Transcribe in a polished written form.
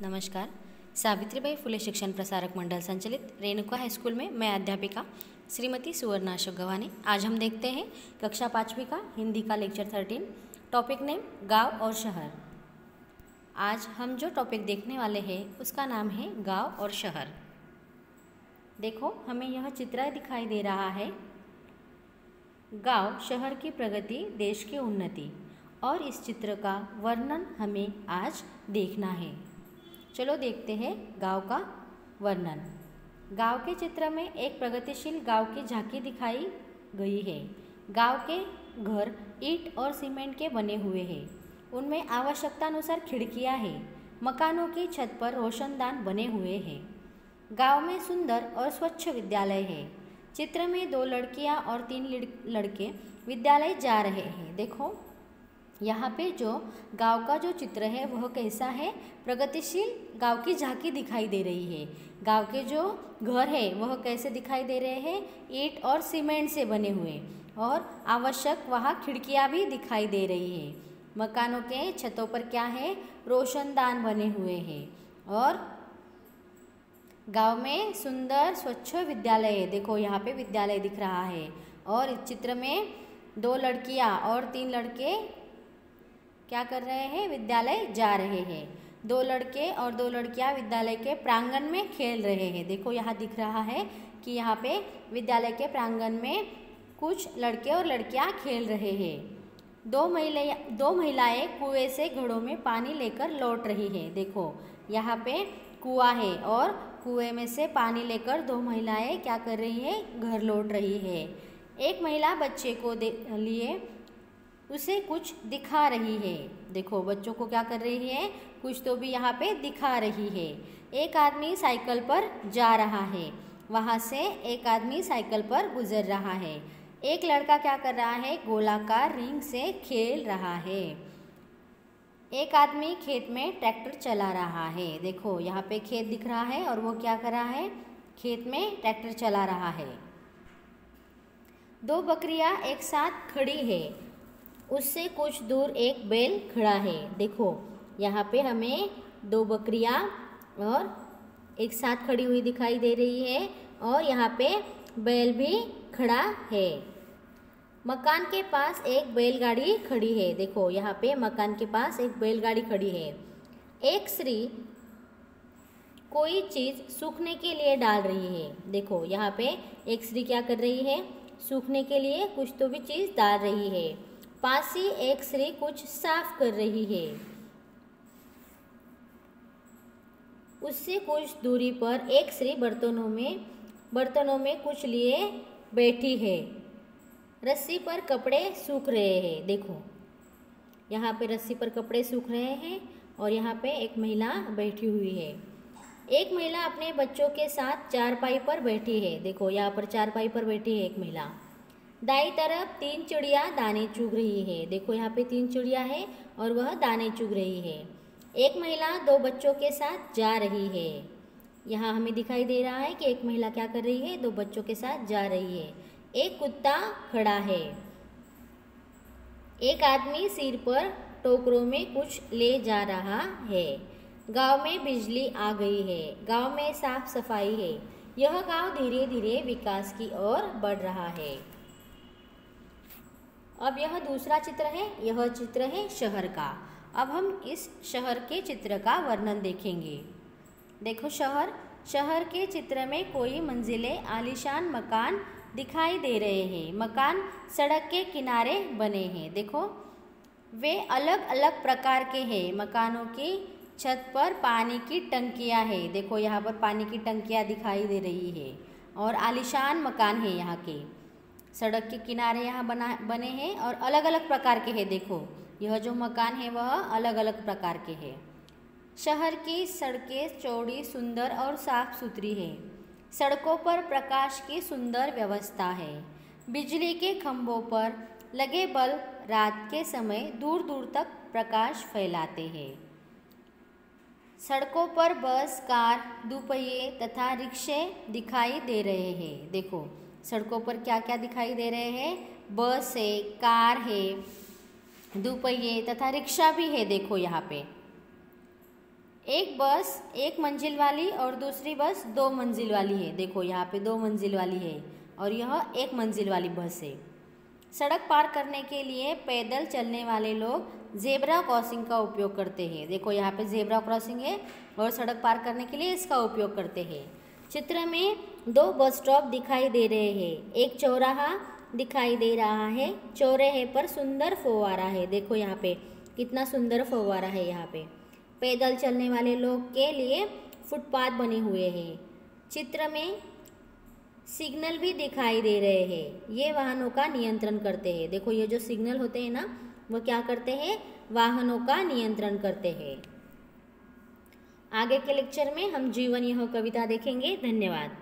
नमस्कार। सावित्रीबाई फुले शिक्षण प्रसारक मंडल संचालित रेणुका हाई स्कूल में मैं अध्यापिका श्रीमती सुवर्णा अशोक गवानी। आज हम देखते हैं कक्षा 5वीं का हिंदी का लेक्चर 13। टॉपिक नेम गांव और शहर। आज हम जो टॉपिक देखने वाले हैं उसका नाम है गांव और शहर। देखो, हमें यह चित्र दिखाई दे रहा है। गांव शहर की प्रगति, देश की उन्नति, और इस चित्र का वर्णन हमें आज देखना है। चलो देखते हैं गांव का वर्णन। गांव के चित्र में एक प्रगतिशील गांव की झांकी दिखाई गई है। गांव के घर ईंट और सीमेंट के बने हुए हैं। उनमें आवश्यकतानुसार खिड़कियां हैं। मकानों की छत पर रोशनदान बने हुए हैं। गांव में सुंदर और स्वच्छ विद्यालय है। चित्र में 2 लड़कियां और 3 लड़के विद्यालय जा रहे हैं। देखो, यहाँ पे जो गांव का जो चित्र है वह कैसा है, प्रगतिशील गांव की झांकी दिखाई दे रही है। गांव के जो घर है वह कैसे दिखाई दे रहे हैं, ईंट और सीमेंट से बने हुए, और आवश्यक वहाँ खिड़कियाँ भी दिखाई दे रही है। मकानों के छतों पर क्या है, रोशनदान बने हुए हैं, और गांव में सुंदर स्वच्छ विद्यालय है। देखो, यहाँ पे विद्यालय दिख रहा है, और इस चित्र में 2 लड़कियाँ और 3 लड़के क्या कर रहे हैं, विद्यालय जा रहे हैं। 2 लड़के और 2 लड़कियां विद्यालय के प्रांगण में खेल रहे हैं। देखो, यहाँ दिख रहा है कि यहाँ पे विद्यालय के प्रांगण में कुछ लड़के और लड़कियां खेल रहे हैं। 2 महिलाएं कुएं से घड़ों में पानी लेकर लौट रही है। देखो, यहाँ पे कुआं है और कुएं में से पानी लेकर 2 महिलाएं क्या कर रही है, घर लौट रही है। एक महिला बच्चे को लिए उसे कुछ दिखा रही है। देखो, बच्चों को क्या कर रही है, कुछ तो भी यहाँ पे दिखा रही है। एक आदमी साइकिल पर जा रहा है। वहाँ से एक आदमी साइकिल पर गुजर रहा है। एक लड़का क्या कर रहा है, गोलाकार रिंग से खेल रहा है। एक आदमी खेत में ट्रैक्टर चला रहा है। देखो, यहाँ पे खेत दिख रहा है और वो क्या कर रहा है, खेत में ट्रैक्टर चला रहा है। 2 बकरियाँ एक साथ खड़ी है। उससे कुछ दूर एक बैल खड़ा है। देखो, यहाँ पे हमें 2 बकरियाँ और एक साथ खड़ी हुई दिखाई दे रही है, और यहाँ पे बैल भी खड़ा है। मकान के पास एक बैलगाड़ी खड़ी है। देखो, यहाँ पे मकान के पास एक बैलगाड़ी खड़ी है। एक स्त्री कोई चीज़ सूखने के लिए डाल रही है। देखो, यहाँ पे एक स्त्री क्या कर रही है, सूखने के लिए कुछ तो भी चीज़ डाल रही है। पास ही एक स्त्री कुछ साफ कर रही है। उससे कुछ दूरी पर एक स्त्री बर्तनों में कुछ लिए बैठी है। रस्सी पर कपड़े सूख रहे हैं। देखो, यहाँ पे रस्सी पर कपड़े सूख रहे हैं, और यहाँ पे एक महिला बैठी हुई है। एक महिला अपने बच्चों के साथ चारपाई पर बैठी है। देखो, यहाँ पर चारपाई पर बैठी है एक महिला। दाईं तरफ 3 चिड़िया दाने चुग रही है। देखो, यहाँ पे 3 चिड़िया है और वह दाने चुग रही है। एक महिला 2 बच्चों के साथ जा रही है। यहाँ हमें दिखाई दे रहा है कि एक महिला क्या कर रही है, 2 बच्चों के साथ जा रही है। एक कुत्ता खड़ा है। एक आदमी सिर पर टोकरों में कुछ ले जा रहा है। गांव में बिजली आ गई है। गांव में साफ सफाई है। यह गांव धीरे धीरे विकास की ओर बढ़ रहा है। अब यह दूसरा चित्र है, यह चित्र है शहर का। अब हम इस शहर के चित्र का वर्णन देखेंगे। देखो, शहर के चित्र में कोई मंजिले आलीशान मकान दिखाई दे रहे हैं। मकान सड़क के किनारे बने हैं। देखो, वे अलग अलग प्रकार के हैं। मकानों की छत पर पानी की टंकियां हैं। देखो, यहाँ पर पानी की टंकियां दिखाई दे रही है, और आलीशान मकान है यहाँ के। सड़क के किनारे यहाँ बने हैं और अलग अलग प्रकार के हैं। देखो, यह जो मकान है वह अलग अलग प्रकार के हैं। शहर की सड़कें चौड़ी, सुंदर और साफ सुथरी है। सड़कों पर प्रकाश की सुंदर व्यवस्था है। बिजली के खंभों पर लगे बल्ब रात के समय दूर दूर तक प्रकाश फैलाते हैं। सड़कों पर बस, कार, दुपहिए तथा रिक्शे दिखाई दे रहे हैं। देखो, सड़कों पर क्या क्या दिखाई दे रहे हैं, बस है, कार है, दुपहिए तथा रिक्शा भी है। देखो, यहाँ पे एक बस एक मंजिल वाली और दूसरी बस 2 मंजिल वाली है। देखो यहाँ पे 2 मंजिल वाली है और यह 1 मंजिल वाली बस है। सड़क पार करने के लिए पैदल चलने वाले लोग जेब्रा क्रॉसिंग का उपयोग करते हैं। देखो यहाँ पे जेब्रा क्रॉसिंग है और सड़क पार करने के लिए इसका उपयोग करते हैं। चित्र में 2 बस स्टॉप दिखाई दे रहे हैं। एक चौराहा दिखाई दे रहा है। चौराहे पर सुंदर फव्वारा है। देखो यहाँ पे कितना सुंदर फव्वारा है। यहाँ पे पैदल चलने वाले लोग के लिए फुटपाथ बने हुए हैं। चित्र में सिग्नल भी दिखाई दे रहे हैं। ये वाहनों का नियंत्रण करते हैं। देखो ये जो सिग्नल होते हैं ना, वो क्या करते हैं? वाहनों का नियंत्रण करते हैं। आगे के लेक्चर में हम जीवन यह कविता देखेंगे। धन्यवाद।